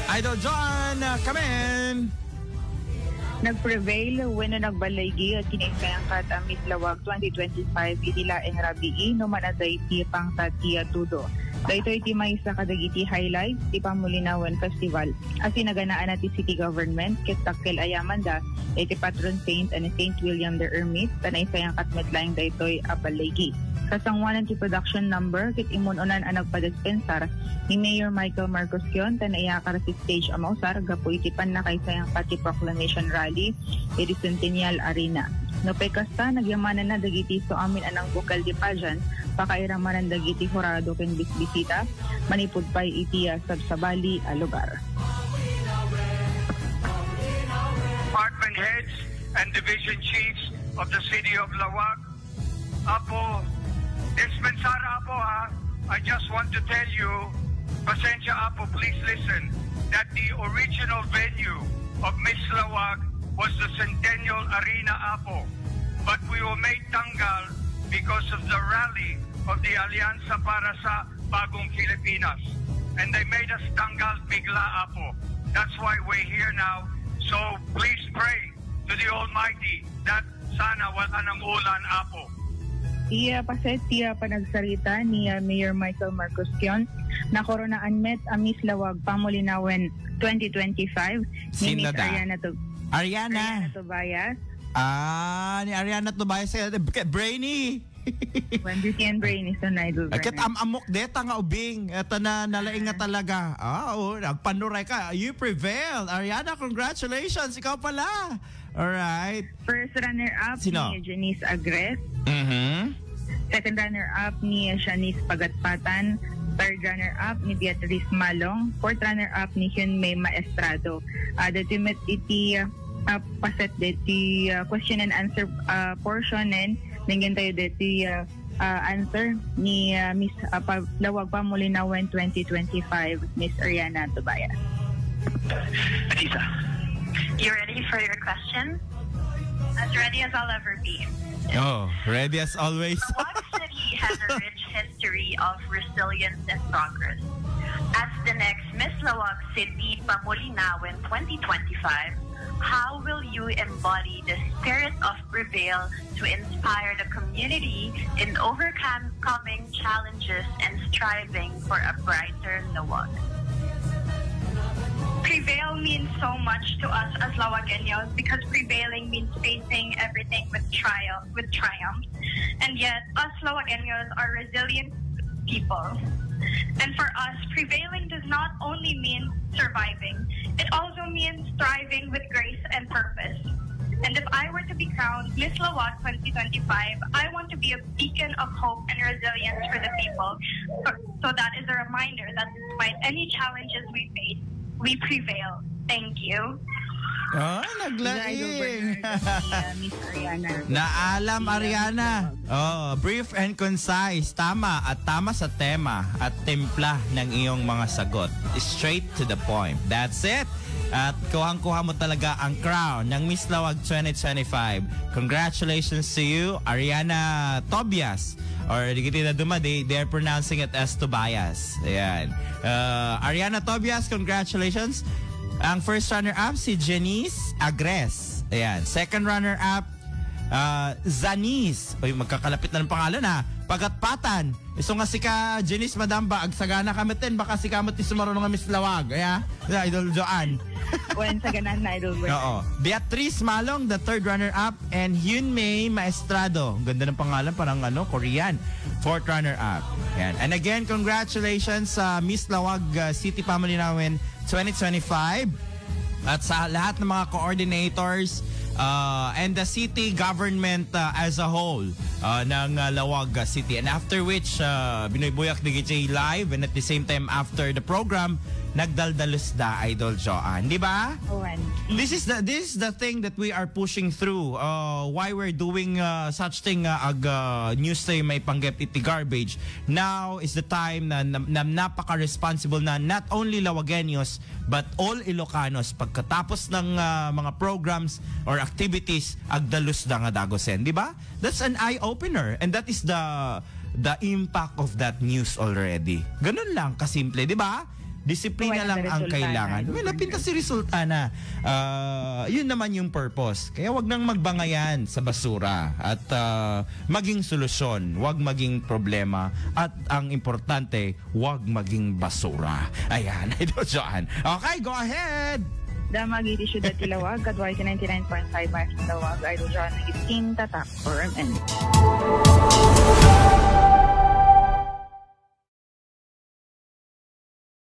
Idol John, come in! Nag-prevail when nagbalaygi at kinaysayang katamit lawag 2025 itilaeng rabii no manaday ti pang tatiya tudo. Dahito iti may sa kadagiti highlights ti Pamulinawan Festival. As sinaganaan na ti city government ket takkel ayamanda iti patron saint and Saint William the Ermite tanaysayang katmetlaeng daytoy abalaygi. Kasangwanan ti production number kit imununan ang nagpadispensar ni Mayor Michael Marcoscion tanayakar si stage amausar gapo iti panakaysayang pati proclamation rally iti Centennial Arena. No pekasta nagyamanan na dagiti so amin anang bukal di pageant pakairamanan dagiti horado ken bisbisita manipud pay iti sabsabali a lugar. Department heads and division chiefs of the city of Lawag, Apo, dispensara Apo ha, I just want to tell you, pasensya Apo, please listen, that the original venue of Miss Lawag was the Centennial Arena Apo, but we were made tanggal because of the rally of the Alianza para sa Bagong Pilipinas, and they made us tanggal bigla Apo. That's why we're here now. So please pray to the Almighty that sana wala nang ulan Apo. Iya paset tiya panagsarita ni Mayor Michael Marcoscion na koronaan met Miss Lawag Pamulinawan 2025 ni Miss Ariana Tobayas. Ni Ariana Tobayas Brainy. When you can Brainy sa Idol. Ket amok deta nga ubing eta na nalaing nga talaga. Nagpanuray ka. You prevailed. Ariana, congratulations. Ikaw pala. All right. First runner-up ni Janice Agres. Second runner-up ni Shanice Pagatpatan. Third runner-up ni Beatrice Malong. Fourth runner-up ni Hyunmei Maestrado. The iti paset deti question and answer portion and nangyan tayo deti answer ni Miss Lawag Pamulinawan 2025 Miss Ariana Tobayas. Atisa. You ready for your question? As ready as I'll ever be. Ready as always. Lawag City has a rich history of resilience and progress. As the next Miss Lawag City Pamulinawan 2025, how will you embody the spirit of prevail to inspire the community in overcoming challenges and striving for a brighter Lawag? Prevail means so much to us as Lawageños because prevailing means facing everything with triumph. And yet, us Lawageños are resilient people. And for us, prevailing does not only mean surviving, it also means thriving with grace and purpose. And if I were to be crowned Miss Lawag 2025, I want to be a beacon of hope and resilience for the people. So that is a reminder that despite any challenges we face, we prevail. Thank you. Naglaing. Naalam, Ariana. Brief and concise. Tama at tama sa tema at timpla ng iyong mga sagot. Straight to the point. That's it. At kuhang-kuha mo talaga ang crown ng Miss Lawag 2025. Congratulations to you, Ariana Tobias. Or di kita dumadi, they're pronouncing it as Tobias. Ayan. Ariana Tobias, congratulations. Ang first runner-up si Janice Agres. Ayan. Second runner-up Zanice. Uy, magkakalapit na ng pangalan ha. Pagatpatan. Iso nga si ka Janice Madamba agsagana kamitin baka si kamot ti sumaruno nga Miss Lawag. Ayan. Idol Joanne. When saganan na Idol. Beatrice Malong, the third runner-up, and Hyunmei Maestrado. Ganda ng pangalan, parang Korean. Fourth runner-up. Ayan. And again, congratulations sa Miss Lawag City Pamulinawan 2025 at sa lahat ng mga coordinators and the city government as a whole ng Lawag City. And after which, binubuyak ni GJ live, and at the same time after the program, nagdaldalos da Idol Joanne, di ba? This is the thing that we are pushing through. Why we're doing such thing news tayo may panggap iti garbage. Now is the time na napaka-responsible na not only Lawageños but all Ilocanos pagkatapos ng mga programs or activities agdalus da nga dagosen, di ba? That's an eye-opener, and that is the impact of that news already. Ganun lang kasimple, di ba? Disiplina lang ang kailangan. Well, napinta si resulta na. Yun naman yung purpose. Kaya wag nang magbangayan sa basura at maging solusyon, wag maging problema at ang importante, wag maging basura. Ayan, Idol Joanne. Okay, go ahead! Damag iti syudad Tilawag, Kadway 99.5 Tilawag, Idol John, 15 tatak for MN.